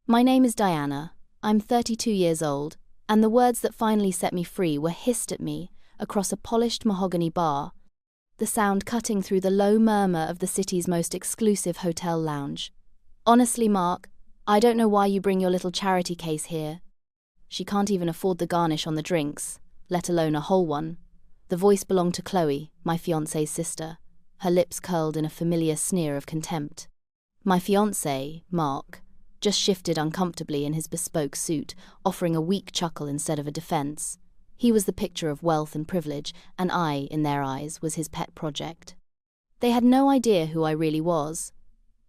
My name is Diana. I'm 32 years old, and the words that finally set me free were hissed at me across a polished mahogany bar, the sound cutting through the low murmur of the city's most exclusive hotel lounge. Honestly, Mark, I don't know why you bring your little charity case here. She can't even afford the garnish on the drinks, let alone a whole one. The voice belonged to Chloe, my fiancé's sister, her lips curled in a familiar sneer of contempt. My fiancé, Mark, just shifted uncomfortably in his bespoke suit, offering a weak chuckle instead of a defense. He was the picture of wealth and privilege, and I, in their eyes, was his pet project. They had no idea who I really was.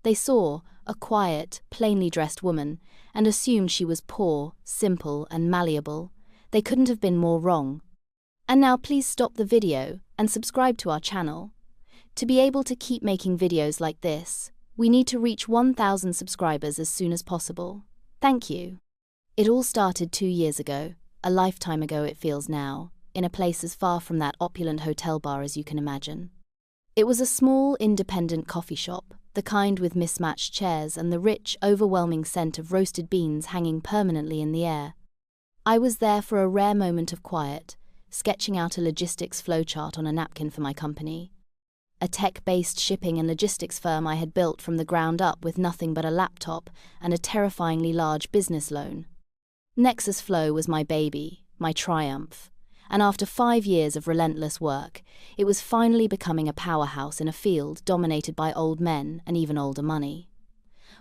They saw a quiet, plainly dressed woman, and assumed she was poor, simple, and malleable. They couldn't have been more wrong. And now please stop the video and subscribe to our channel. To be able to keep making videos like this, we need to reach 1,000 subscribers as soon as possible. Thank you. It all started 2 years ago, a lifetime ago it feels now, in a place as far from that opulent hotel bar as you can imagine. It was a small, independent coffee shop, the kind with mismatched chairs and the rich, overwhelming scent of roasted beans hanging permanently in the air. I was there for a rare moment of quiet, sketching out a logistics flowchart on a napkin for my company. A tech-based shipping and logistics firm I had built from the ground up with nothing but a laptop and a terrifyingly large business loan. Nexus Flow was my baby, my triumph, and after 5 years of relentless work, it was finally becoming a powerhouse in a field dominated by old men and even older money.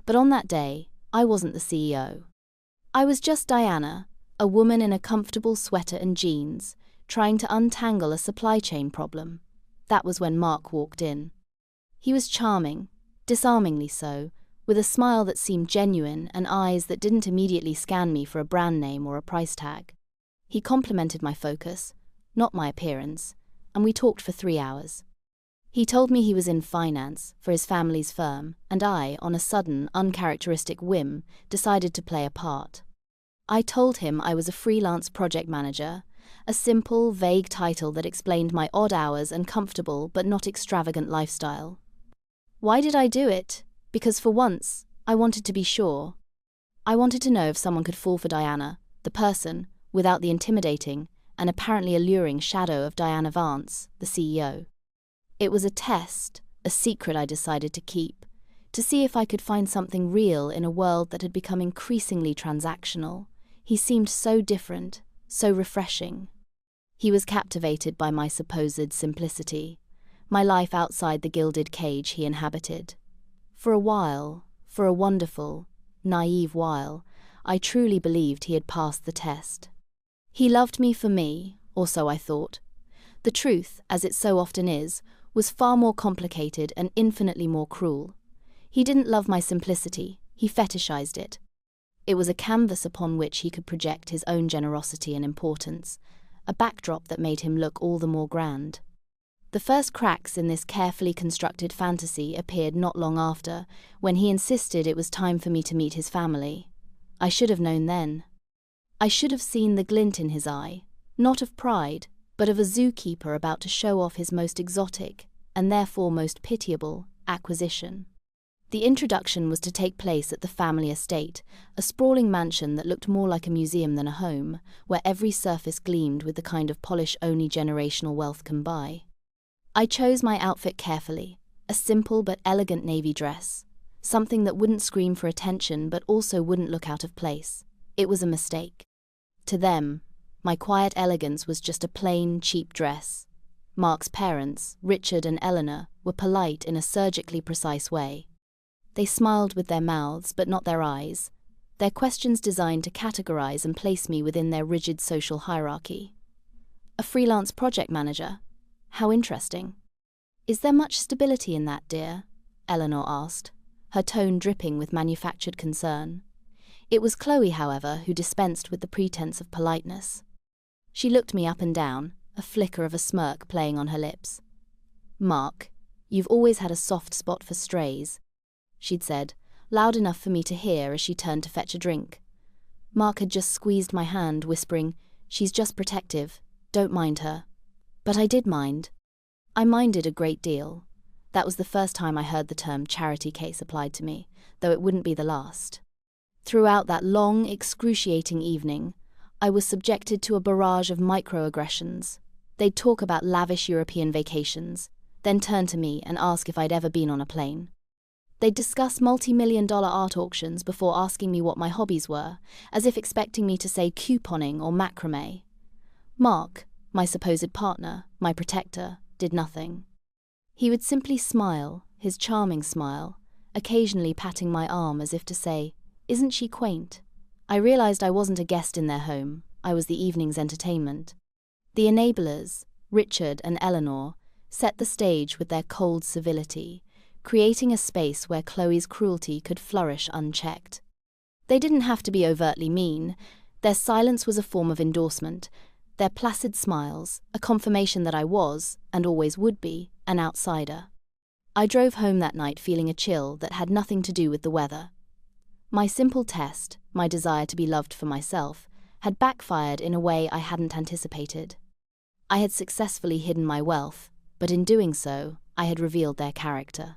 But on that day, I wasn't the CEO. I was just Diana, a woman in a comfortable sweater and jeans, trying to untangle a supply chain problem. That was when Mark walked in. He was charming, disarmingly so, with a smile that seemed genuine and eyes that didn't immediately scan me for a brand name or a price tag. He complimented my focus, not my appearance, and we talked for 3 hours. He told me he was in finance for his family's firm, and I, on a sudden, uncharacteristic whim, decided to play a part. I told him I was a freelance project manager, a simple, vague title that explained my odd hours and comfortable but not extravagant lifestyle. Why did I do it? Because for once, I wanted to be sure. I wanted to know if someone could fall for Diana, the person, without the intimidating and apparently alluring shadow of Diana Vance, the CEO. It was a test, a secret I decided to keep, to see if I could find something real in a world that had become increasingly transactional. He seemed so different, so refreshing. He was captivated by my supposed simplicity, my life outside the gilded cage he inhabited. For a while, for a wonderful, naive while, I truly believed he had passed the test. He loved me for me, or so I thought. The truth, as it so often is, was far more complicated and infinitely more cruel. He didn't love my simplicity, he fetishized it. It was a canvas upon which he could project his own generosity and importance, a backdrop that made him look all the more grand. The first cracks in this carefully constructed fantasy appeared not long after, when he insisted it was time for me to meet his family. I should have known then. I should have seen the glint in his eye, not of pride, but of a zookeeper about to show off his most exotic, and therefore most pitiable, acquisition. The introduction was to take place at the family estate, a sprawling mansion that looked more like a museum than a home, where every surface gleamed with the kind of polish only generational wealth can buy. I chose my outfit carefully, a simple but elegant navy dress, something that wouldn't scream for attention but also wouldn't look out of place. It was a mistake. To them, my quiet elegance was just a plain, cheap dress. Mark's parents, Richard and Eleanor, were polite in a surgically precise way. They smiled with their mouths, but not their eyes, their questions designed to categorize and place me within their rigid social hierarchy. A freelance project manager? How interesting. Is there much stability in that, dear? Eleanor asked, her tone dripping with manufactured concern. It was Chloe, however, who dispensed with the pretense of politeness. She looked me up and down, a flicker of a smirk playing on her lips. Mark, you've always had a soft spot for strays, she'd said, loud enough for me to hear as she turned to fetch a drink. Mark had just squeezed my hand, whispering, "She's just protective, don't mind her." But I did mind. I minded a great deal. That was the first time I heard the term charity case applied to me, though it wouldn't be the last. Throughout that long, excruciating evening, I was subjected to a barrage of microaggressions. They'd talk about lavish European vacations, then turn to me and ask if I'd ever been on a plane. They'd discuss multi-million-dollar art auctions before asking me what my hobbies were, as if expecting me to say couponing or macrame. Mark, my supposed partner, my protector, did nothing. He would simply smile, his charming smile, occasionally patting my arm as if to say, "Isn't she quaint?" I realized I wasn't a guest in their home, I was the evening's entertainment. The enablers, Richard and Eleanor, set the stage with their cold civility, creating a space where Chloe's cruelty could flourish unchecked. They didn't have to be overtly mean. Their silence was a form of endorsement, their placid smiles, a confirmation that I was, and always would be, an outsider. I drove home that night feeling a chill that had nothing to do with the weather. My simple test, my desire to be loved for myself, had backfired in a way I hadn't anticipated. I had successfully hidden my wealth, but in doing so, I had revealed their character.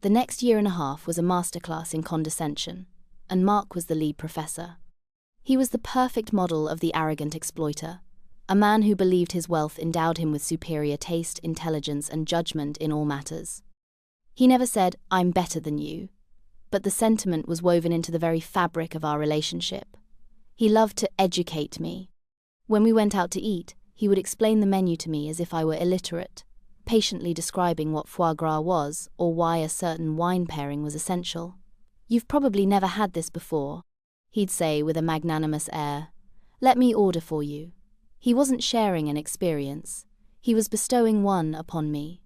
The next year and a half was a masterclass in condescension, and Mark was the lead professor. He was the perfect model of the arrogant exploiter, a man who believed his wealth endowed him with superior taste, intelligence, and judgment in all matters. He never said, "I'm better than you," but the sentiment was woven into the very fabric of our relationship. He loved to educate me. When we went out to eat, he would explain the menu to me as if I were illiterate, patiently describing what foie gras was or why a certain wine pairing was essential. "You've probably never had this before," he'd say with a magnanimous air. "Let me order for you." He wasn't sharing an experience. He was bestowing one upon me.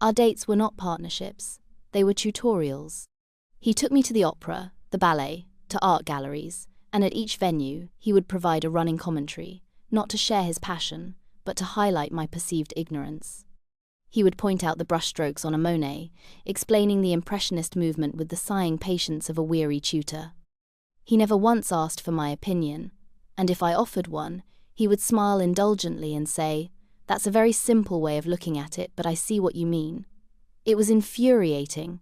Our dates were not partnerships. They were tutorials. He took me to the opera, the ballet, to art galleries, and at each venue, he would provide a running commentary, not to share his passion, but to highlight my perceived ignorance. He would point out the brushstrokes on a Monet, explaining the impressionist movement with the sighing patience of a weary tutor. He never once asked for my opinion, and if I offered one, he would smile indulgently and say, "That's a very simple way of looking at it, but I see what you mean." It was infuriating.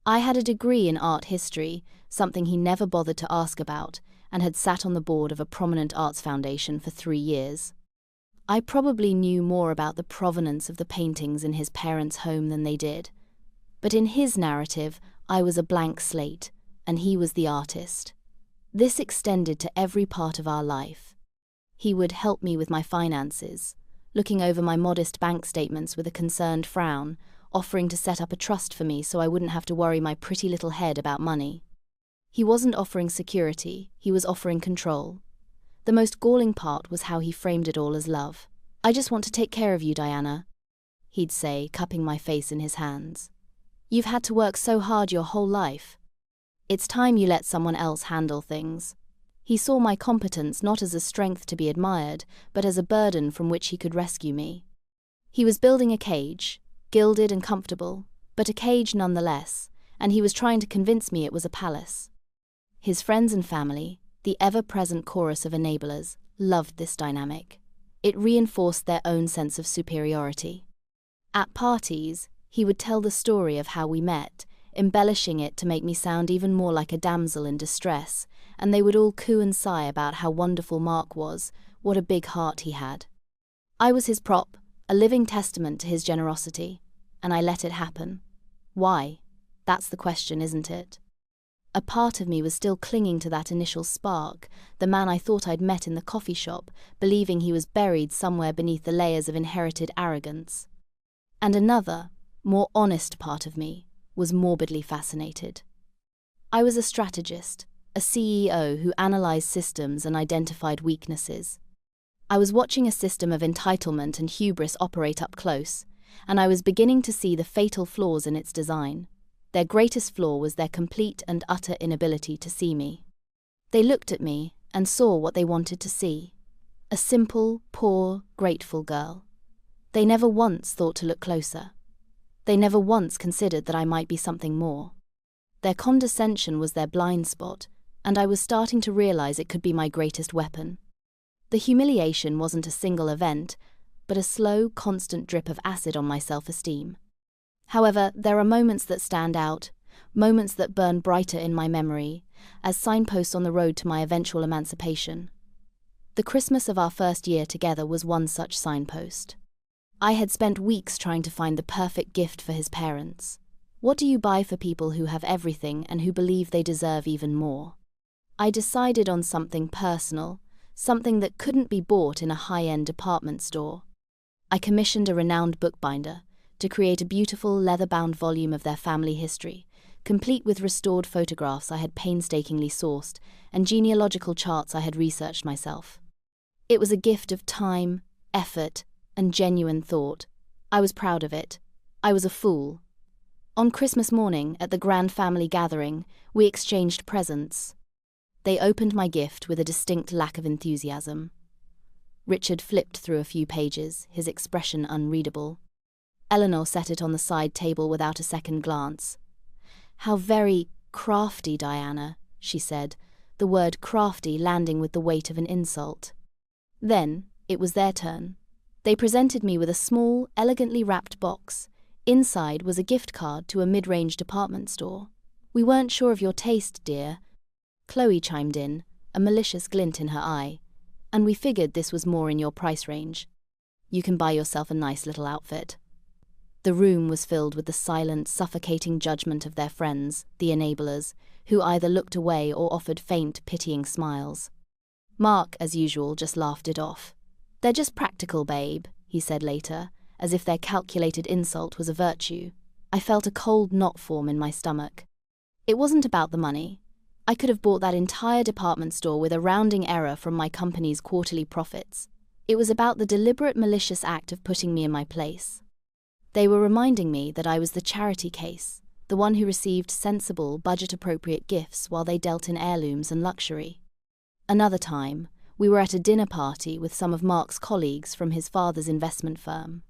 I had a degree in art history, something he never bothered to ask about, and had sat on the board of a prominent arts foundation for 3 years. I probably knew more about the provenance of the paintings in his parents' home than they did. But in his narrative, I was a blank slate, and he was the artist. This extended to every part of our life. He would help me with my finances, looking over my modest bank statements with a concerned frown, offering to set up a trust for me so I wouldn't have to worry my pretty little head about money. He wasn't offering security, he was offering control. The most galling part was how he framed it all as love. "I just want to take care of you, Diana," he'd say, cupping my face in his hands. "You've had to work so hard your whole life. It's time you let someone else handle things." He saw my competence not as a strength to be admired, but as a burden from which he could rescue me. He was building a cage, gilded and comfortable, but a cage nonetheless, and he was trying to convince me it was a palace. His friends and family, the ever-present chorus of enablers, loved this dynamic. It reinforced their own sense of superiority. At parties, he would tell the story of how we met, embellishing it to make me sound even more like a damsel in distress, and they would all coo and sigh about how wonderful Mark was, what a big heart he had. I was his prop, a living testament to his generosity, and I let it happen. Why? That's the question, isn't it? A part of me was still clinging to that initial spark, the man I thought I'd met in the coffee shop, believing he was buried somewhere beneath the layers of inherited arrogance. And another, more honest part of me was morbidly fascinated. I was a strategist, a CEO who analyzed systems and identified weaknesses. I was watching a system of entitlement and hubris operate up close, and I was beginning to see the fatal flaws in its design. Their greatest flaw was their complete and utter inability to see me. They looked at me and saw what they wanted to see. A simple, poor, grateful girl. They never once thought to look closer. They never once considered that I might be something more. Their condescension was their blind spot, and I was starting to realize it could be my greatest weapon. The humiliation wasn't a single event, but a slow, constant drip of acid on my self-esteem. However, there are moments that stand out, moments that burn brighter in my memory, as signposts on the road to my eventual emancipation. The Christmas of our first year together was one such signpost. I had spent weeks trying to find the perfect gift for his parents. What do you buy for people who have everything and who believe they deserve even more? I decided on something personal, something that couldn't be bought in a high-end department store. I commissioned a renowned bookbinder to create a beautiful leather-bound volume of their family history, complete with restored photographs I had painstakingly sourced and genealogical charts I had researched myself. It was a gift of time, effort, and genuine thought. I was proud of it. I was a fool. On Christmas morning, at the grand family gathering, we exchanged presents. They opened my gift with a distinct lack of enthusiasm. Richard flipped through a few pages, his expression unreadable. Eleanor set it on the side table without a second glance. "How very crafty, Diana," she said, the word crafty landing with the weight of an insult. Then, it was their turn. They presented me with a small, elegantly wrapped box. Inside was a gift card to a mid-range department store. "We weren't sure of your taste, dear," Chloe chimed in, a malicious glint in her eye. "And we figured this was more in your price range. You can buy yourself a nice little outfit." The room was filled with the silent, suffocating judgment of their friends, the enablers, who either looked away or offered faint, pitying smiles. Mark, as usual, just laughed it off. "They're just practical, babe," he said later, as if their calculated insult was a virtue. I felt a cold knot form in my stomach. It wasn't about the money. I could have bought that entire department store with a rounding error from my company's quarterly profits. It was about the deliberate malicious act of putting me in my place. They were reminding me that I was the charity case, the one who received sensible, budget-appropriate gifts while they dealt in heirlooms and luxury. Another time, we were at a dinner party with some of Mark's colleagues from his father's investment firm.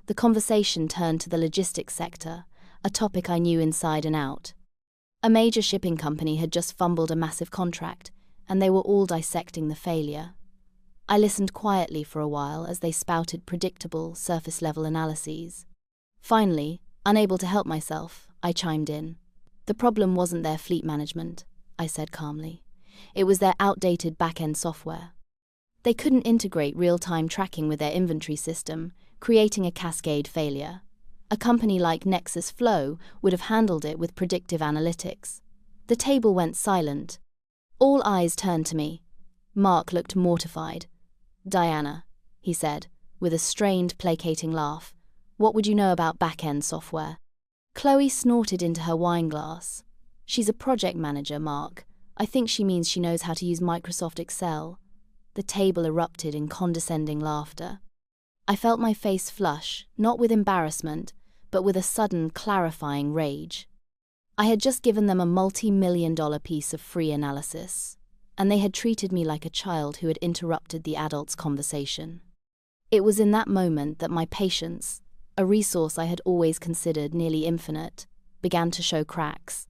The conversation turned to the logistics sector, a topic I knew inside and out. A major shipping company had just fumbled a massive contract, and they were all dissecting the failure. I listened quietly for a while as they spouted predictable, surface-level analyses. Finally, unable to help myself, I chimed in. "The problem wasn't their fleet management," I said calmly. "It was their outdated back-end software. They couldn't integrate real-time tracking with their inventory system, creating a cascade failure. A company like Nexus Flow would have handled it with predictive analytics." The table went silent. All eyes turned to me. Mark looked mortified. "Diana," he said, with a strained, placating laugh, "what would you know about back-end software?" Chloe snorted into her wine glass. "She's a project manager, Mark. I think she means she knows how to use Microsoft Excel." The table erupted in condescending laughter. I felt my face flush, not with embarrassment, but with a sudden, clarifying rage. I had just given them a multi-million-dollar piece of free analysis, and they had treated me like a child who had interrupted the adult's conversation. It was in that moment that my patience, a resource I had always considered nearly infinite, began to show cracks.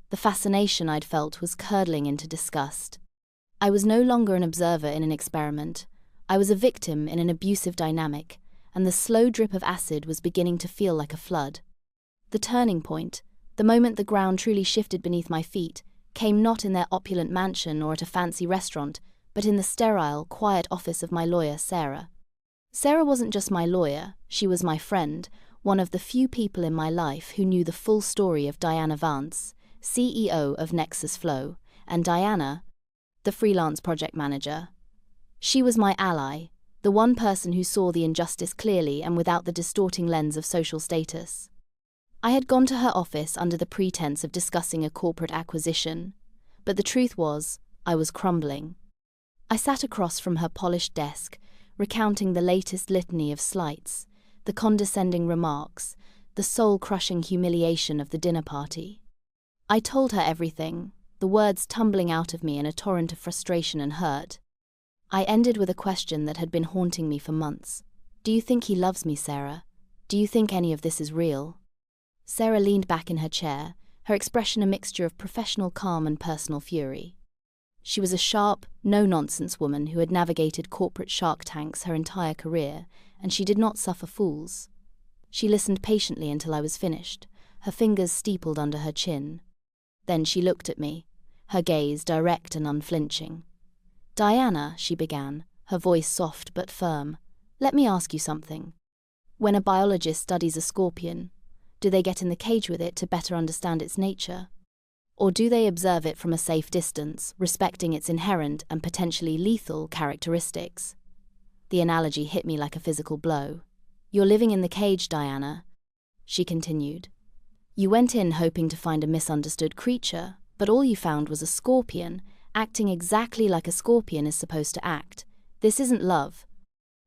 The fascination I'd felt was curdling into disgust. I was no longer an observer in an experiment. I was a victim in an abusive dynamic, and the slow drip of acid was beginning to feel like a flood. The turning point, the moment the ground truly shifted beneath my feet, came not in their opulent mansion or at a fancy restaurant, but in the sterile, quiet office of my lawyer, Sarah. Sarah wasn't just my lawyer, she was my friend, one of the few people in my life who knew the full story of Diana Vance, CEO of Nexus Flow, and Diana, the freelance project manager. She was my ally, the one person who saw the injustice clearly and without the distorting lens of social status. I had gone to her office under the pretense of discussing a corporate acquisition, but the truth was, I was crumbling. I sat across from her polished desk, recounting the latest litany of slights, the condescending remarks, the soul-crushing humiliation of the dinner party. I told her everything, the words tumbling out of me in a torrent of frustration and hurt. I ended with a question that had been haunting me for months. "Do you think he loves me, Sarah? Do you think any of this is real?" Sarah leaned back in her chair, her expression a mixture of professional calm and personal fury. She was a sharp, no-nonsense woman who had navigated corporate shark tanks her entire career, and she did not suffer fools. She listened patiently until I was finished, her fingers steepled under her chin. Then she looked at me, her gaze direct and unflinching. "Diana," she began, her voice soft but firm, "let me ask you something. When a biologist studies a scorpion, do they get in the cage with it to better understand its nature? Or do they observe it from a safe distance, respecting its inherent and potentially lethal characteristics?" The analogy hit me like a physical blow. "You're living in the cage, Diana," she continued. "You went in hoping to find a misunderstood creature, but all you found was a scorpion, acting exactly like a scorpion is supposed to act. This isn't love.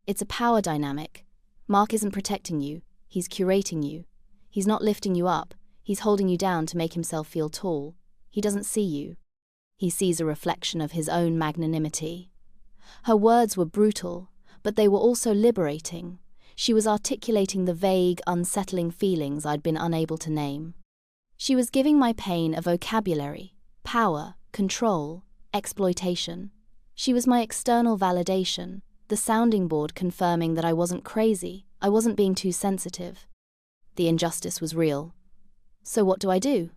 It's a power dynamic. Mark isn't protecting you, he's curating you. He's not lifting you up, he's holding you down to make himself feel tall. He doesn't see you. He sees a reflection of his own magnanimity." Her words were brutal, but they were also liberating. She was articulating the vague, unsettling feelings I'd been unable to name. She was giving my pain a vocabulary: power, control, exploitation. She was my external validation, the sounding board confirming that I wasn't crazy, I wasn't being too sensitive. The injustice was real. "So what do I do?"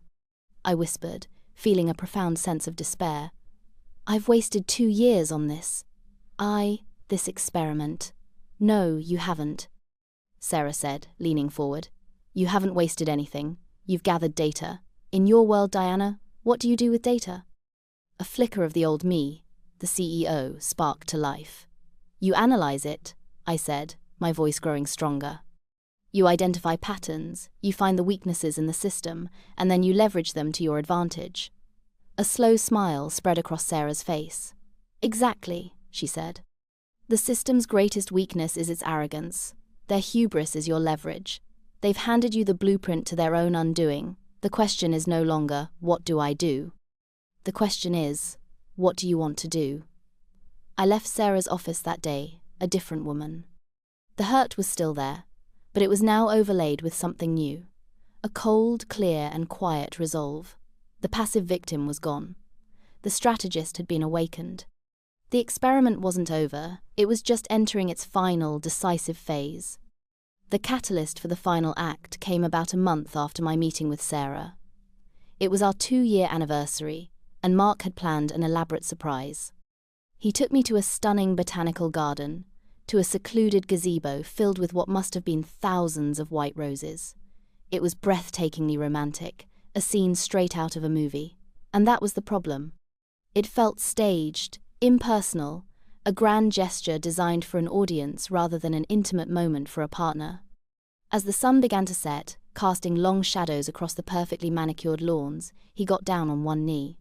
I whispered, feeling a profound sense of despair. "I've wasted 2 years on this. This experiment." "No, you haven't," Sarah said, leaning forward. "You haven't wasted anything. You've gathered data. In your world, Diana, what do you do with data?" A flicker of the old me, the CEO, sparked to life. "You analyze it," I said, my voice growing stronger. "You identify patterns, you find the weaknesses in the system, and then you leverage them to your advantage." A slow smile spread across Sarah's face. "Exactly," she said. "The system's greatest weakness is its arrogance. Their hubris is your leverage. They've handed you the blueprint to their own undoing. The question is no longer, what do I do? The question is, what do you want to do?" I left Sarah's office that day, a different woman. The hurt was still there, but it was now overlaid with something new. A cold, clear, and quiet resolve. The passive victim was gone. The strategist had been awakened. The experiment wasn't over, it was just entering its final, decisive phase. The catalyst for the final act came about a month after my meeting with Sarah. It was our 2-year anniversary, and Mark had planned an elaborate surprise. He took me to a stunning botanical garden, to a secluded gazebo filled with what must have been thousands of white roses. It was breathtakingly romantic, a scene straight out of a movie. And that was the problem. It felt staged, impersonal, a grand gesture designed for an audience rather than an intimate moment for a partner. As the sun began to set, casting long shadows across the perfectly manicured lawns, he got down on one knee.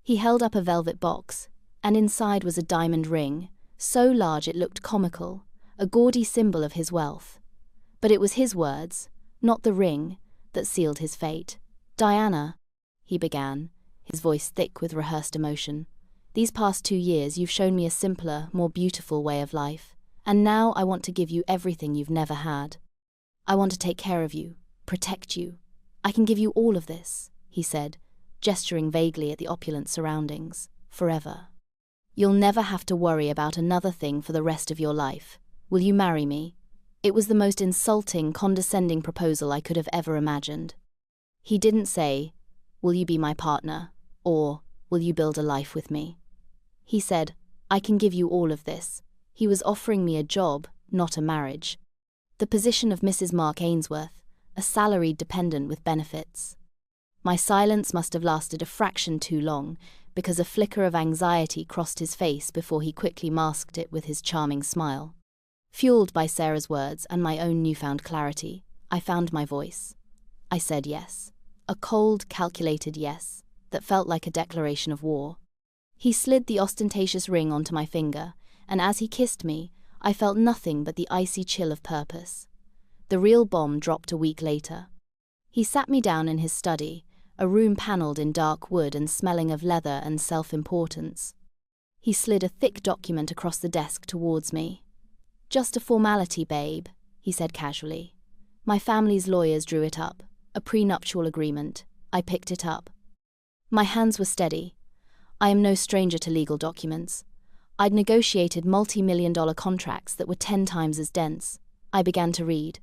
He held up a velvet box, and inside was a diamond ring, so large it looked comical, a gaudy symbol of his wealth. But it was his words, not the ring, that sealed his fate. "Diana," he began, his voice thick with rehearsed emotion, "these past 2 years you've shown me a simpler, more beautiful way of life, and now I want to give you everything you've never had. I want to take care of you, protect you. I can give you all of this," he said, gesturing vaguely at the opulent surroundings, "forever. You'll never have to worry about another thing for the rest of your life. Will you marry me?" It was the most insulting, condescending proposal I could have ever imagined. He didn't say, "Will you be my partner?" or "Will you build a life with me?" He said, "I can give you all of this." He was offering me a job, not a marriage. The position of Mrs. Mark Ainsworth, a salaried dependent with benefits. My silence must have lasted a fraction too long, because a flicker of anxiety crossed his face before he quickly masked it with his charming smile. Fueled by Sarah's words and my own newfound clarity, I found my voice. I said yes. A cold, calculated yes, that felt like a declaration of war. He slid the ostentatious ring onto my finger, and as he kissed me, I felt nothing but the icy chill of purpose. The real bomb dropped a week later. He sat me down in his study, a room panelled in dark wood and smelling of leather and self-importance. He slid a thick document across the desk towards me. "Just a formality, babe," he said casually. "My family's lawyers drew it up, a prenuptial agreement. I picked it up." My hands were steady. I am no stranger to legal documents. I'd negotiated multi-million-dollar contracts that were 10 times as dense. I began to read.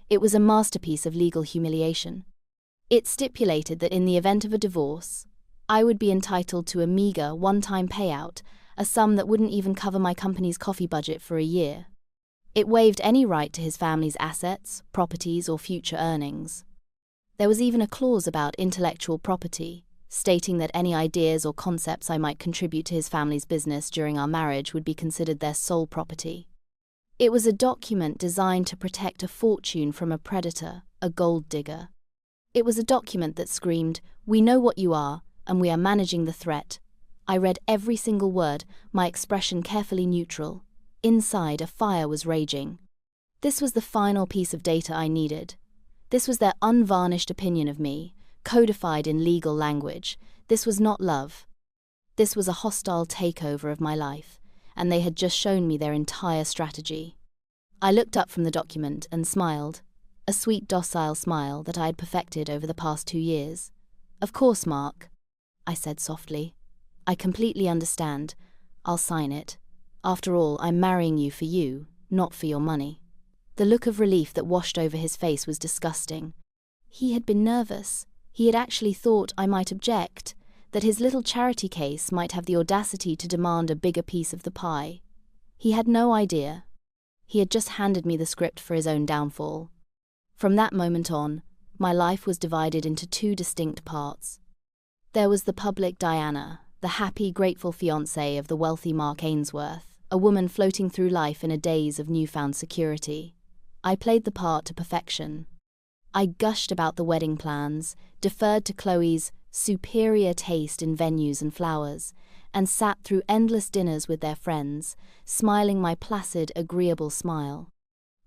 It was a masterpiece of legal humiliation. It stipulated that in the event of a divorce, I would be entitled to a meager, one-time payout, a sum that wouldn't even cover my company's coffee budget for a year. It waived any right to his family's assets, properties, or future earnings. There was even a clause about intellectual property, stating that any ideas or concepts I might contribute to his family's business during our marriage would be considered their sole property. It was a document designed to protect a fortune from a predator, a gold digger. It was a document that screamed, "We know what you are, and we are managing the threat." I read every single word, my expression carefully neutral. Inside, a fire was raging. This was the final piece of data I needed. This was their unvarnished opinion of me, codified in legal language. This was not love. This was a hostile takeover of my life, and they had just shown me their entire strategy. I looked up from the document and smiled, a sweet, docile smile that I had perfected over the past 2 years. "Of course, Mark," I said softly. "I completely understand. I'll sign it. After all, I'm marrying you for you, not for your money." The look of relief that washed over his face was disgusting. He had been nervous. He had actually thought I might object, that his little charity case might have the audacity to demand a bigger piece of the pie. He had no idea. He had just handed me the script for his own downfall. From that moment on, my life was divided into 2 distinct parts. There was the public Diana, the happy, grateful fiancée of the wealthy Mark Ainsworth, a woman floating through life in a daze of newfound security. I played the part to perfection. I gushed about the wedding plans, deferred to Chloe's superior taste in venues and flowers, and sat through endless dinners with their friends, smiling my placid, agreeable smile.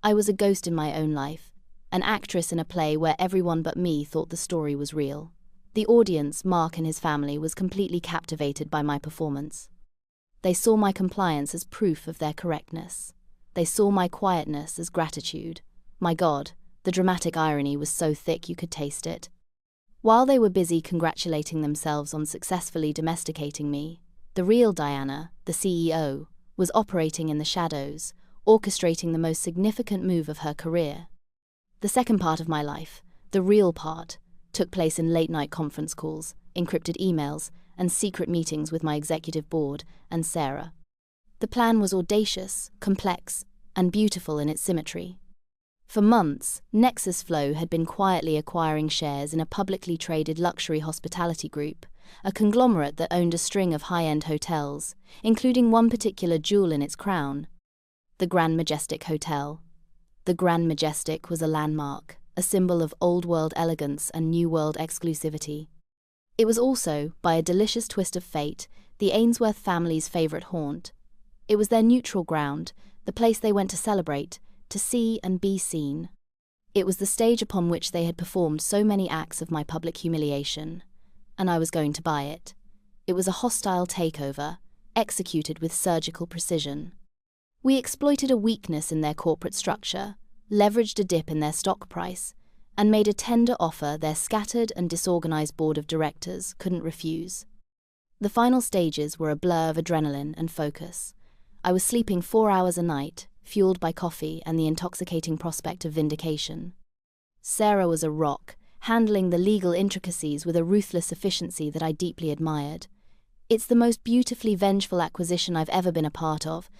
I was a ghost in my own life, an actress in a play where everyone but me thought the story was real. The audience, Mark and his family, was completely captivated by my performance. They saw my compliance as proof of their correctness. They saw my quietness as gratitude. My God, the dramatic irony was so thick you could taste it. While they were busy congratulating themselves on successfully domesticating me, the real Diana, the CEO, was operating in the shadows, orchestrating the most significant move of her career. The second part of my life, the real part, took place in late-night conference calls, encrypted emails, and secret meetings with my executive board and Sarah. The plan was audacious, complex, and beautiful in its symmetry. For months, Nexus Flow had been quietly acquiring shares in a publicly traded luxury hospitality group, a conglomerate that owned a string of high-end hotels, including one particular jewel in its crown, the Grand Majestic Hotel. The Grand Majestic was a landmark, a symbol of old-world elegance and new-world exclusivity. It was also, by a delicious twist of fate, the Ainsworth family's favorite haunt. It was their neutral ground, the place they went to celebrate, to see and be seen. It was the stage upon which they had performed so many acts of my public humiliation, and I was going to buy it. It was a hostile takeover, executed with surgical precision. We exploited a weakness in their corporate structure, leveraged a dip in their stock price, and made a tender offer their scattered and disorganized board of directors couldn't refuse. The final stages were a blur of adrenaline and focus. I was sleeping 4 hours a night, fueled by coffee and the intoxicating prospect of vindication. Sarah was a rock, handling the legal intricacies with a ruthless efficiency that I deeply admired. "It's the most beautifully vengeful acquisition I've ever been a part of,"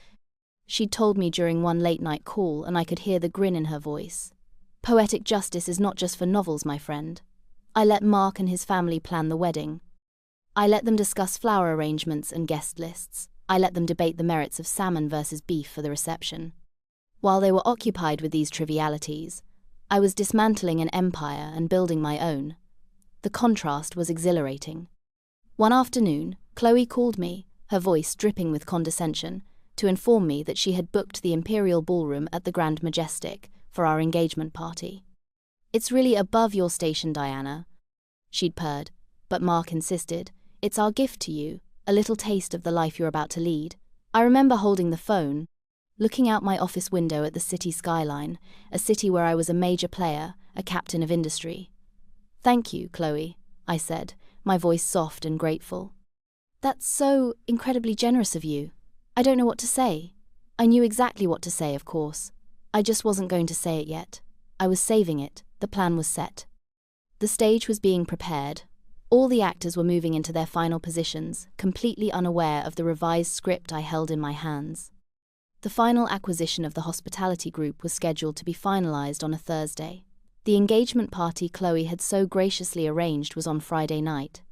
she'd told me during one late-night call, and I could hear the grin in her voice. "Poetic justice is not just for novels, my friend. I let Mark and his family plan the wedding. I let them discuss flower arrangements and guest lists. I let them debate the merits of salmon versus beef for the reception. While they were occupied with these trivialities, I was dismantling an empire and building my own. The contrast was exhilarating. One afternoon, Chloe called me, her voice dripping with condescension, to inform me that she had booked the Imperial Ballroom at the Grand Majestic for our engagement party. "It's really above your station, Diana," she'd purred, but Mark insisted. "It's our gift to you, a little taste of the life you're about to lead." I remember holding the phone, looking out my office window at the city skyline, a city where I was a major player, a captain of industry. "Thank you, Chloe," I said, my voice soft and grateful. "That's so incredibly generous of you. I don't know what to say." I knew exactly what to say, of course. I just wasn't going to say it yet. I was saving it. The plan was set. The stage was being prepared. All the actors were moving into their final positions, completely unaware of the revised script I held in my hands. The final acquisition of the hospitality group was scheduled to be finalized on a Thursday. The engagement party Chloe had so graciously arranged was on Friday night.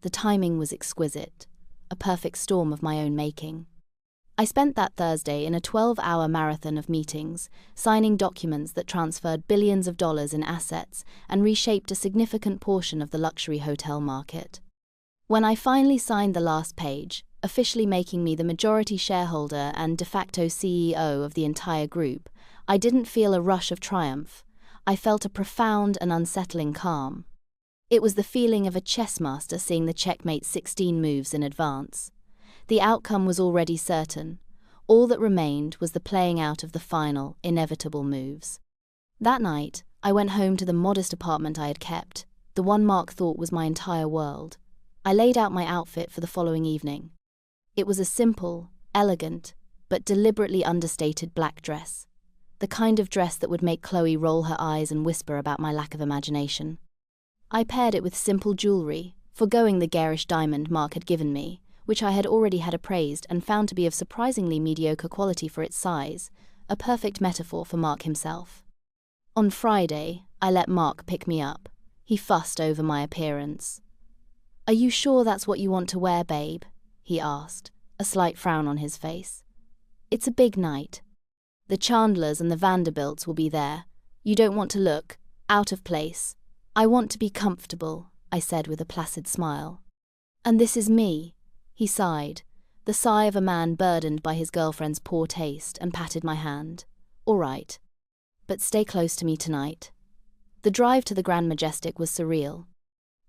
The timing was exquisite, a perfect storm of my own making. I spent that Thursday in a 12-hour marathon of meetings, signing documents that transferred billions of dollars in assets and reshaped a significant portion of the luxury hotel market. When I finally signed the last page, officially making me the majority shareholder and de facto CEO of the entire group, I didn't feel a rush of triumph. I felt a profound and unsettling calm. It was the feeling of a chess master seeing the checkmate 16 moves in advance. The outcome was already certain. All that remained was the playing out of the final, inevitable moves. That night, I went home to the modest apartment I had kept, the one Mark thought was my entire world. I laid out my outfit for the following evening. It was a simple, elegant, but deliberately understated black dress. The kind of dress that would make Chloe roll her eyes and whisper about my lack of imagination. I paired it with simple jewelry, forgoing the garish diamond Mark had given me, which I had already had appraised and found to be of surprisingly mediocre quality for its size, a perfect metaphor for Mark himself. On Friday, I let Mark pick me up. He fussed over my appearance. "Are you sure that's what you want to wear, babe?" he asked, a slight frown on his face. "It's a big night. The Chandlers and the Vanderbilts will be there. You don't want to look out of place." "I want to be comfortable," I said with a placid smile. "And this is me." He sighed, the sigh of a man burdened by his girlfriend's poor taste, and patted my hand. "All right. But stay close to me tonight." The drive to the Grand Majestic was surreal.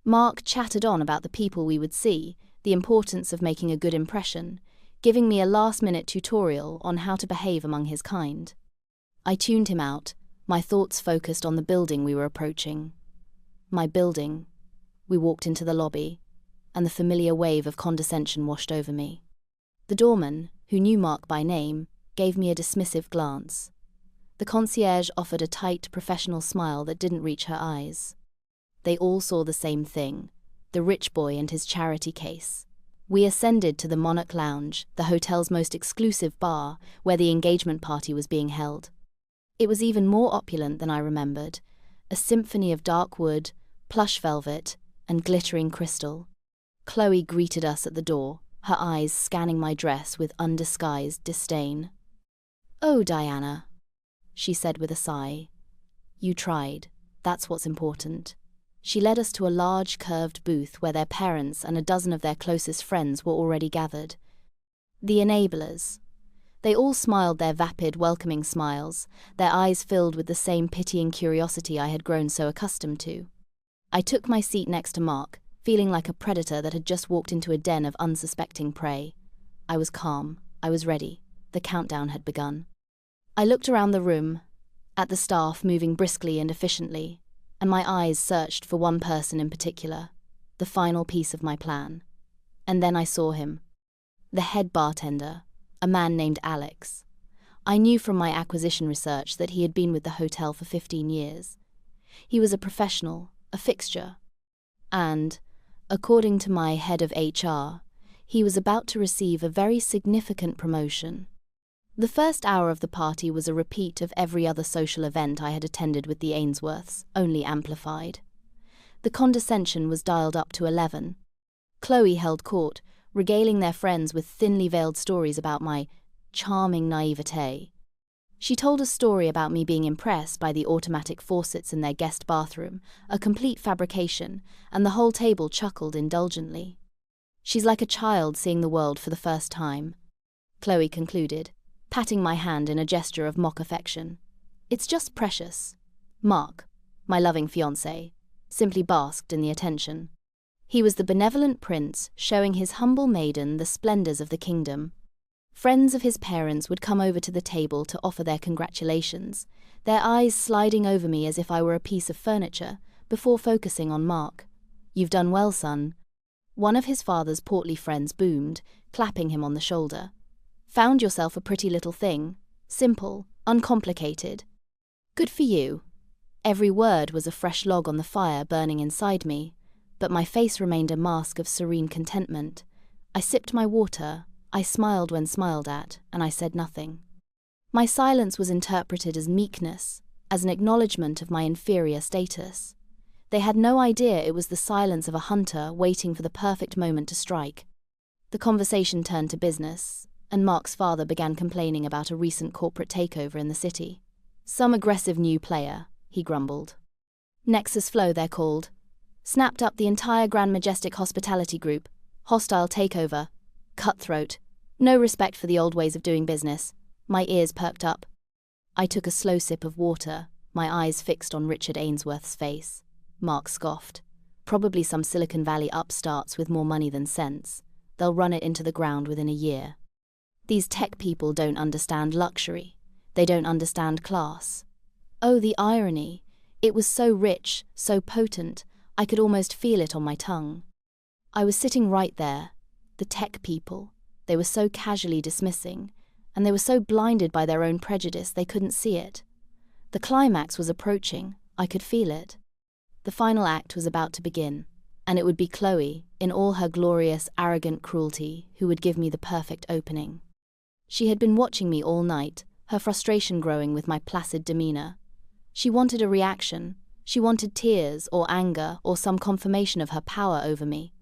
Mark chattered on about the people we would see, the importance of making a good impression, giving me a last-minute tutorial on how to behave among his kind. I tuned him out, my thoughts focused on the building we were approaching. My building. We walked into the lobby, and the familiar wave of condescension washed over me. The doorman, who knew Mark by name, gave me a dismissive glance. The concierge offered a tight, professional smile that didn't reach her eyes. They all saw the same thing, the rich boy and his charity case. We ascended to the Monarch Lounge, the hotel's most exclusive bar, where the engagement party was being held. It was even more opulent than I remembered, a symphony of dark wood, plush velvet, and glittering crystal. Chloe greeted us at the door, her eyes scanning my dress with undisguised disdain. "Oh, Diana," she said with a sigh. "You tried. That's what's important." She led us to a large, curved booth where their parents and a dozen of their closest friends were already gathered. The enablers. They all smiled their vapid, welcoming smiles, their eyes filled with the same pitying curiosity I had grown so accustomed to. I took my seat next to Mark, feeling like a predator that had just walked into a den of unsuspecting prey. I was calm. I was ready. The countdown had begun. I looked around the room, at the staff moving briskly and efficiently, and my eyes searched for one person in particular, the final piece of my plan. And then I saw him. The head bartender, a man named Alex. I knew from my acquisition research that he had been with the hotel for 15 years. He was a professional, a fixture. And, according to my head of HR, he was about to receive a very significant promotion. The first hour of the party was a repeat of every other social event I had attended with the Ainsworths, only amplified. The condescension was dialed up to 11. Chloe held court, regaling their friends with thinly veiled stories about my charming naivete. She told a story about me being impressed by the automatic faucets in their guest bathroom, a complete fabrication, and the whole table chuckled indulgently. "She's like a child seeing the world for the first time," Chloe concluded, patting my hand in a gesture of mock affection. "It's just precious." Mark, my loving fiancé, simply basked in the attention. He was the benevolent prince showing his humble maiden the splendors of the kingdom. Friends of his parents would come over to the table to offer their congratulations, their eyes sliding over me as if I were a piece of furniture, before focusing on Mark. "You've done well, son." One of his father's portly friends boomed, clapping him on the shoulder. "Found yourself a pretty little thing. Simple, uncomplicated. Good for you." Every word was a fresh log on the fire burning inside me. but my face remained a mask of serene contentment. I sipped my water, I smiled when smiled at, and I said nothing. My silence was interpreted as meekness, as an acknowledgement of my inferior status. They had no idea it was the silence of a hunter waiting for the perfect moment to strike. The conversation turned to business, and Mark's father began complaining about a recent corporate takeover in the city. Some aggressive new player, he grumbled. Nexus Flow, they're called. Snapped up the entire Grand Majestic hospitality group. Hostile takeover. Cutthroat. No respect for the old ways of doing business. My ears perked up. I took a slow sip of water, my eyes fixed on Richard Ainsworth's face. Mark scoffed. Probably some Silicon Valley upstarts with more money than sense. They'll run it into the ground within a year. These tech people don't understand luxury. They don't understand class. Oh, the irony. It was so rich, so potent, I could almost feel it on my tongue. I was sitting right there. The tech people. They were so casually dismissing, and they were so blinded by their own prejudice they couldn't see it. The climax was approaching. I could feel it. The final act was about to begin, and it would be Chloe, in all her glorious, arrogant cruelty, who would give me the perfect opening. She had been watching me all night, her frustration growing with my placid demeanor. She wanted a reaction. She wanted tears or anger or some confirmation of her power over me.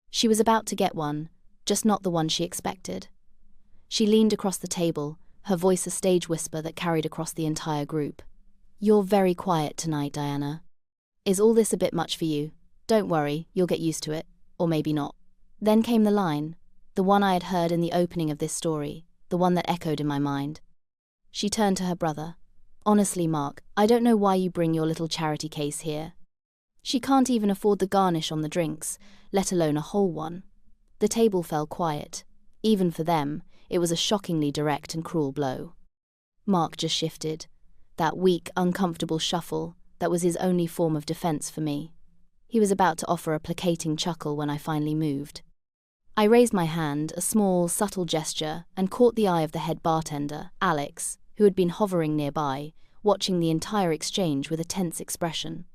She was about to get one, just not the one she expected. She leaned across the table, her voice a stage whisper that carried across the entire group. "You're very quiet tonight, Diana. Is all this a bit much for you? Don't worry, you'll get used to it. Or maybe not." Then came the line, the one I had heard in the opening of this story, the one that echoed in my mind. She turned to her brother. "Honestly, Mark, I don't know why you bring your little charity case here. She can't even afford the garnish on the drinks, let alone a whole one." The table fell quiet. Even for them, it was a shockingly direct and cruel blow. Mark just shifted. That weak, uncomfortable shuffle, that was his only form of defense for me. He was about to offer a placating chuckle when I finally moved. I raised my hand, a small, subtle gesture, and caught the eye of the head bartender, Alex, who had been hovering nearby, watching the entire exchange with a tense expression.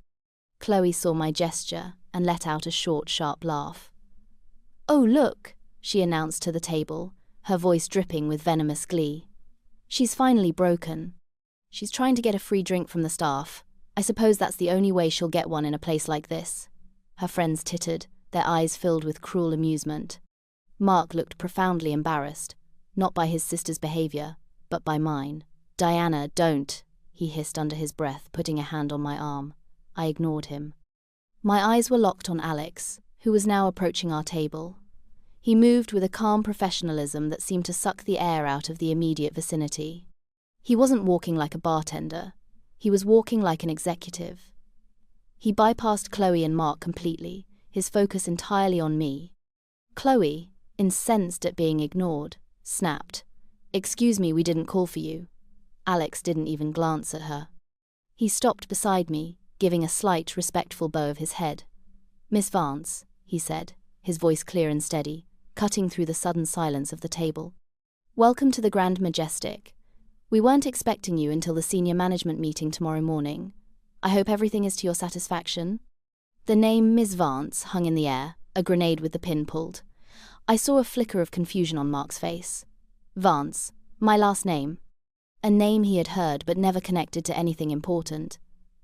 Chloe saw my gesture and let out a short, sharp laugh. "Oh, look," she announced to the table, her voice dripping with venomous glee. "She's finally broken. She's trying to get a free drink from the staff. I suppose that's the only way she'll get one in a place like this." Her friends tittered, their eyes filled with cruel amusement. Mark looked profoundly embarrassed, not by his sister's behavior, but by mine. "Diana, don't," he hissed under his breath, putting a hand on my arm. I ignored him. My eyes were locked on Alex, who was now approaching our table. He moved with a calm professionalism that seemed to suck the air out of the immediate vicinity. He wasn't walking like a bartender. He was walking like an executive. He bypassed Chloe and Mark completely, his focus entirely on me. Chloe, incensed at being ignored, snapped, "Excuse me, we didn't call for you." Alex didn't even glance at her. He stopped beside me, giving a slight, respectful bow of his head. "Miss Vance," he said, his voice clear and steady, cutting through the sudden silence of the table. "Welcome to the Grand Majestic. We weren't expecting you until the senior management meeting tomorrow morning. I hope everything is to your satisfaction." The name Miss Vance hung in the air, a grenade with the pin pulled. I saw a flicker of confusion on Mark's face. "Vance, my last name." A name he had heard but never connected to anything important.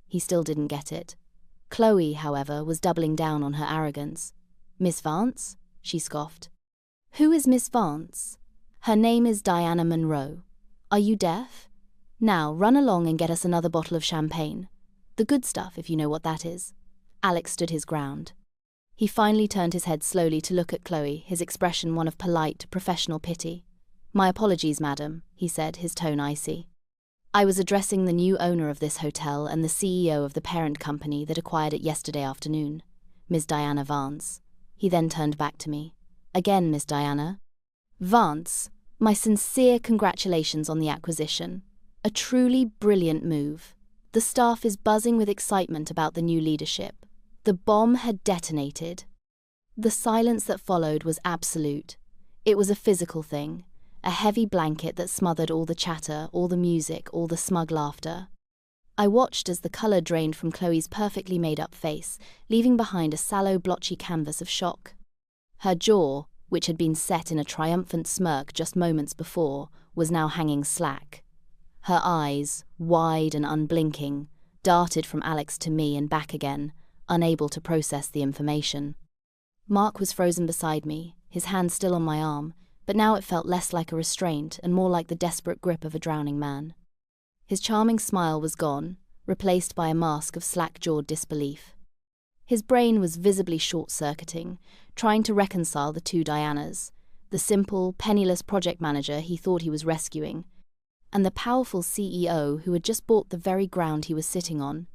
He still didn't get it. Chloe, however, was doubling down on her arrogance. "Miss Vance?" she scoffed. "Who is Miss Vance?" "Her name is Diana Monroe. Are you deaf? Now run along and get us another bottle of champagne. The good stuff, if you know what that is." Alex stood his ground. He finally turned his head slowly to look at Chloe, his expression one of polite, professional pity. "My apologies, madam," he said, his tone icy. "I was addressing the new owner of this hotel and the CEO of the parent company that acquired it yesterday afternoon, Ms. Diana Vance." He then turned back to me. "Again, Miss Diana. Vance, my sincere congratulations on the acquisition. A truly brilliant move. The staff is buzzing with excitement about the new leadership. The bomb had detonated." The silence that followed was absolute. It was a physical thing, a heavy blanket that smothered all the chatter, all the music, all the smug laughter. I watched as the color drained from Chloe's perfectly made-up face, leaving behind a sallow, blotchy canvas of shock. Her jaw, which had been set in a triumphant smirk just moments before, was now hanging slack. Her eyes, wide and unblinking, darted from Alex to me and back again, unable to process the information. Mark was frozen beside me, his hand still on my arm, but now it felt less like a restraint and more like the desperate grip of a drowning man. His charming smile was gone, replaced by a mask of slack-jawed disbelief. His brain was visibly short-circuiting, trying to reconcile the two Dianas, the simple, penniless project manager he thought he was rescuing, and the powerful CEO who had just bought the very ground he was sitting on.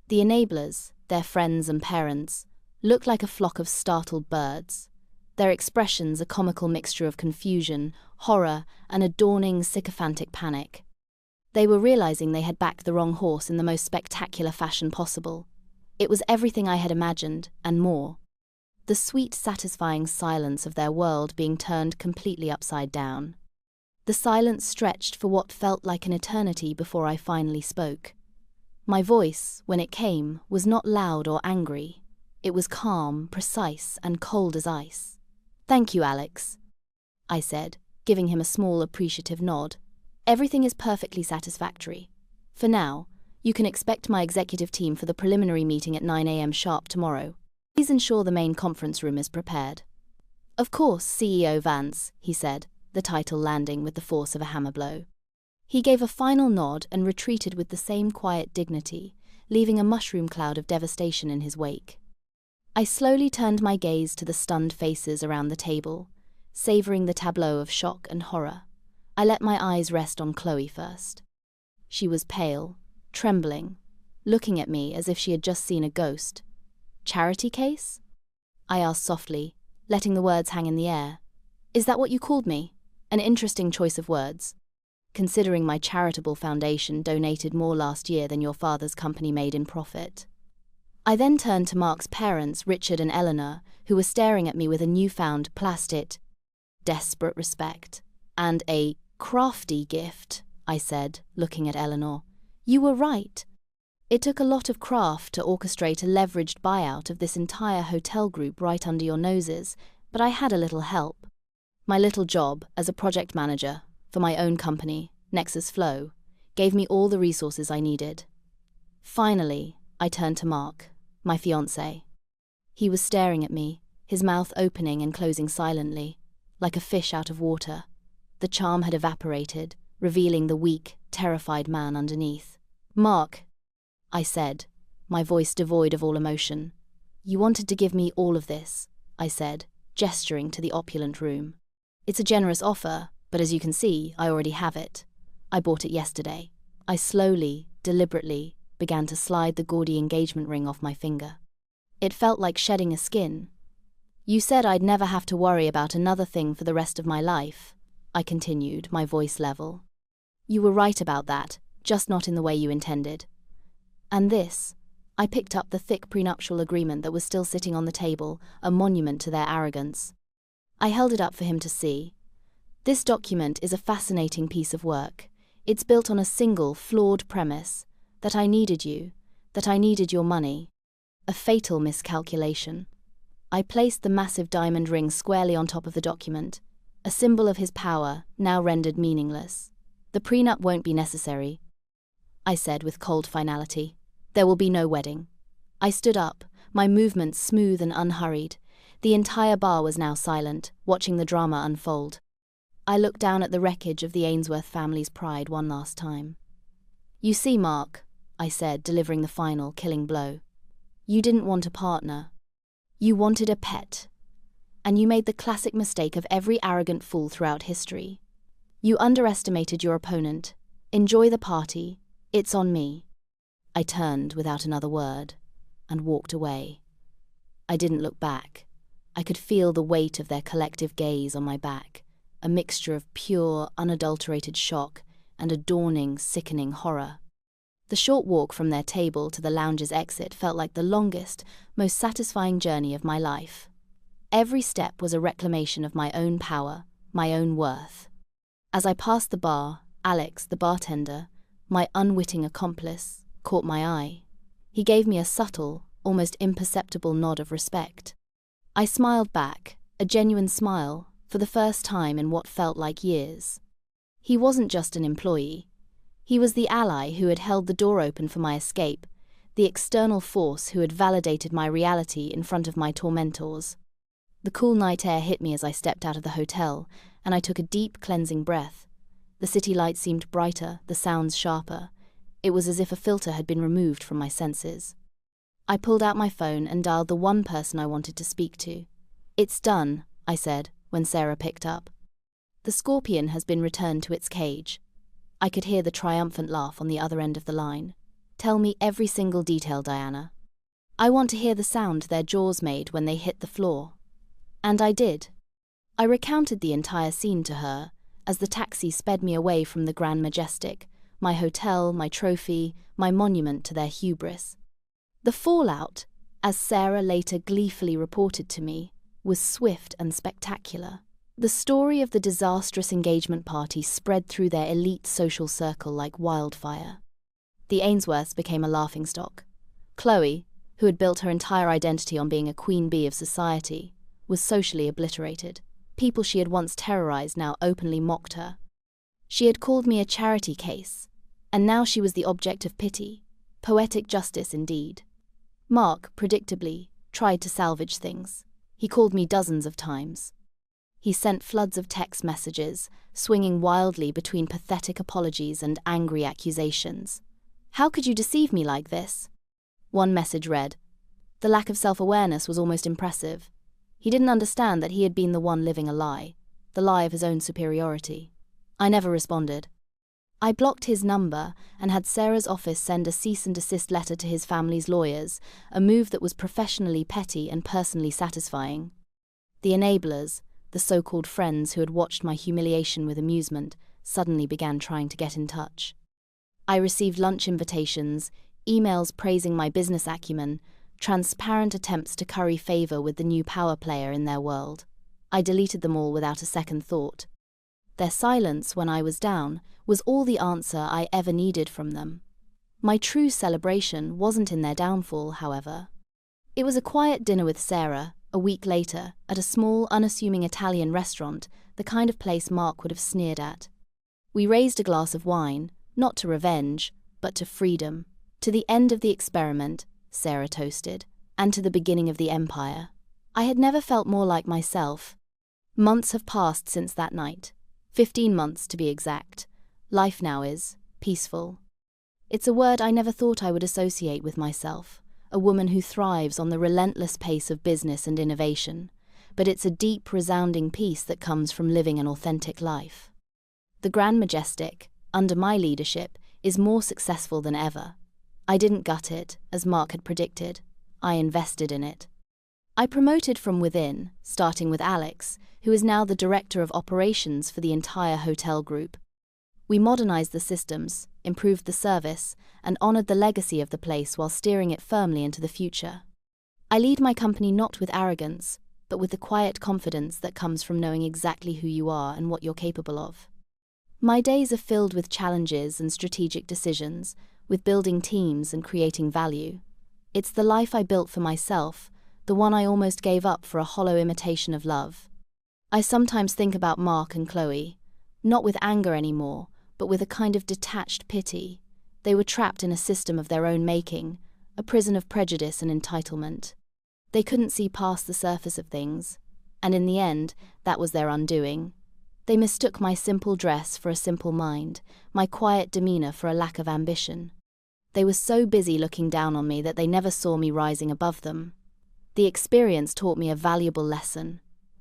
The enablers, their friends and parents, looked like a flock of startled birds, their expressions a comical mixture of confusion, horror, and a dawning sycophantic panic. They were realizing they had backed the wrong horse in the most spectacular fashion possible. It was everything I had imagined, and more. The sweet, satisfying silence of their world being turned completely upside down. The silence stretched for what felt like an eternity before I finally spoke. My voice, when it came, was not loud or angry. It was calm, precise, and cold as ice. "Thank you, Alex," I said, giving him a small, appreciative nod. "Everything is perfectly satisfactory. For now, you can expect my executive team for the preliminary meeting at 9 a.m. sharp tomorrow. Please ensure the main conference room is prepared." "Of course, CEO Vance," he said, the title landing with the force of a hammer blow. He gave a final nod and retreated with the same quiet dignity, leaving a mushroom cloud of devastation in his wake. I slowly turned my gaze to the stunned faces around the table, savoring the tableau of shock and horror. I let my eyes rest on Chloe first. She was pale, trembling, looking at me as if she had just seen a ghost. "Charity case?" I asked softly, letting the words hang in the air. "Is that what you called me? An interesting choice of words, considering my charitable foundation donated more last year than your father's company made in profit." I then turned to Mark's parents, Richard and Eleanor, who were staring at me with a newfound placid, desperate respect. "And a crafty gift," I said, looking at Eleanor. "You were right. It took a lot of craft to orchestrate a leveraged buyout of this entire hotel group right under your noses, but I had a little help. My little job as a project manager for my own company, Nexus Flow, gave me all the resources I needed." Finally, I turned to Mark, my fiancé. He was staring at me, his mouth opening and closing silently, like a fish out of water. The charm had evaporated, revealing the weak, terrified man underneath. "Mark," I said, my voice devoid of all emotion. "You wanted to give me all of this," I said, gesturing to the opulent room. "It's a generous offer, but as you can see, I already have it. I bought it yesterday." I slowly, deliberately, began to slide the gaudy engagement ring off my finger. It felt like shedding a skin. "You said I'd never have to worry about another thing for the rest of my life," I continued, my voice level. "You were right about that, just not in the way you intended. And this," I picked up the thick prenuptial agreement that was still sitting on the table, a monument to their arrogance. I held it up for him to see. "This document is a fascinating piece of work. It's built on a single, flawed premise, that I needed you, that I needed your money. A fatal miscalculation." I placed the massive diamond ring squarely on top of the document, a symbol of his power, now rendered meaningless. "The prenup won't be necessary," I said with cold finality. "There will be no wedding." I stood up, my movements smooth and unhurried. The entire bar was now silent, watching the drama unfold. I looked down at the wreckage of the Ainsworth family's pride one last time. "You see, Mark," I said, delivering the final, killing blow. "You didn't want a partner. You wanted a pet. And you made the classic mistake of every arrogant fool throughout history. You underestimated your opponent. Enjoy the party. It's on me." I turned without another word and walked away. I didn't look back. I could feel the weight of their collective gaze on my back, a mixture of pure, unadulterated shock and a dawning, sickening horror. The short walk from their table to the lounge's exit felt like the longest, most satisfying journey of my life. Every step was a reclamation of my own power, my own worth. As I passed the bar, Alex, the bartender, my unwitting accomplice, caught my eye. He gave me a subtle, almost imperceptible nod of respect. I smiled back, a genuine smile, for the first time in what felt like years. He wasn't just an employee. He was the ally who had held the door open for my escape, the external force who had validated my reality in front of my tormentors. The cool night air hit me as I stepped out of the hotel, and I took a deep, cleansing breath. The city lights seemed brighter, the sounds sharper. It was as if a filter had been removed from my senses. I pulled out my phone and dialed the one person I wanted to speak to. "It's done," I said, when Sarah picked up. "The scorpion has been returned to its cage." I could hear the triumphant laugh on the other end of the line. "Tell me every single detail, Diana. I want to hear the sound their jaws made when they hit the floor." And I did. I recounted the entire scene to her, as the taxi sped me away from the Grand Majestic, my hotel, my trophy, my monument to their hubris. The fallout, as Sarah later gleefully reported to me, was swift and spectacular. The story of the disastrous engagement party spread through their elite social circle like wildfire. The Ainsworths became a laughingstock. Chloe, who had built her entire identity on being a queen bee of society, was socially obliterated. People she had once terrorized now openly mocked her. She had called me a charity case, and now she was the object of pity. Poetic justice indeed. Mark, predictably, tried to salvage things. He called me dozens of times. He sent floods of text messages, swinging wildly between pathetic apologies and angry accusations. "How could you deceive me like this?" One message read. The lack of self-awareness was almost impressive. He didn't understand that he had been the one living a lie, the lie of his own superiority. I never responded. I blocked his number and had Sarah's office send a cease and desist letter to his family's lawyers, a move that was professionally petty and personally satisfying. The enablers, the so-called friends who had watched my humiliation with amusement, suddenly began trying to get in touch. I received lunch invitations, emails praising my business acumen, transparent attempts to curry favor with the new power player in their world. I deleted them all without a second thought. Their silence when I was down was all the answer I ever needed from them. My true celebration wasn't in their downfall, however. It was a quiet dinner with Sarah, a week later, at a small, unassuming Italian restaurant, the kind of place Mark would have sneered at. We raised a glass of wine, not to revenge, but to freedom, to the end of the experiment, Sarah toasted, and to the beginning of the empire. I had never felt more like myself. Months have passed since that night. 15 months to be exact. Life now is peaceful. It's a word I never thought I would associate with myself, a woman who thrives on the relentless pace of business and innovation, but it's a deep, resounding peace that comes from living an authentic life. The Grand Majestic, under my leadership, is more successful than ever. I didn't gut it, as Mark had predicted. I invested in it. I promoted from within, starting with Alex, who is now the Director of Operations for the entire hotel group. We modernized the systems, improved the service, and honored the legacy of the place while steering it firmly into the future. I lead my company not with arrogance, but with the quiet confidence that comes from knowing exactly who you are and what you're capable of. My days are filled with challenges and strategic decisions, with building teams and creating value. It's the life I built for myself, the one I almost gave up for a hollow imitation of love. I sometimes think about Mark and Chloe, not with anger anymore, but with a kind of detached pity. They were trapped in a system of their own making, a prison of prejudice and entitlement. They couldn't see past the surface of things, and in the end, that was their undoing. They mistook my simple dress for a simple mind, my quiet demeanor for a lack of ambition. They were so busy looking down on me that they never saw me rising above them. The experience taught me a valuable lesson.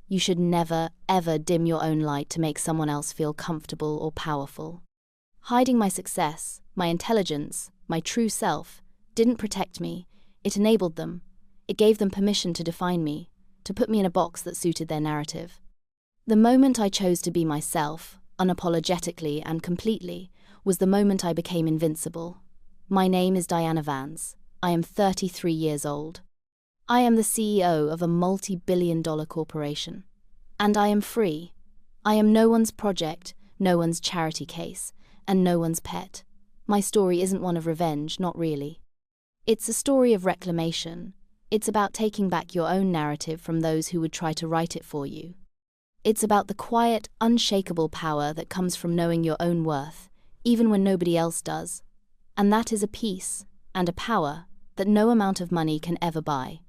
You should never, ever dim your own light to make someone else feel comfortable or powerful. Hiding my success, my intelligence, my true self, didn't protect me. It enabled them. It gave them permission to define me, to put me in a box that suited their narrative. The moment I chose to be myself, unapologetically and completely, was the moment I became invincible. My name is Diana Vance. I am 33 years old. I am the CEO of a multi-billion-dollar corporation. And I am free. I am no one's project, no one's charity case, and no one's pet. My story isn't one of revenge, not really. It's a story of reclamation. It's about taking back your own narrative from those who would try to write it for you. It's about the quiet, unshakable power that comes from knowing your own worth, even when nobody else does. And that is a peace and a power that no amount of money can ever buy.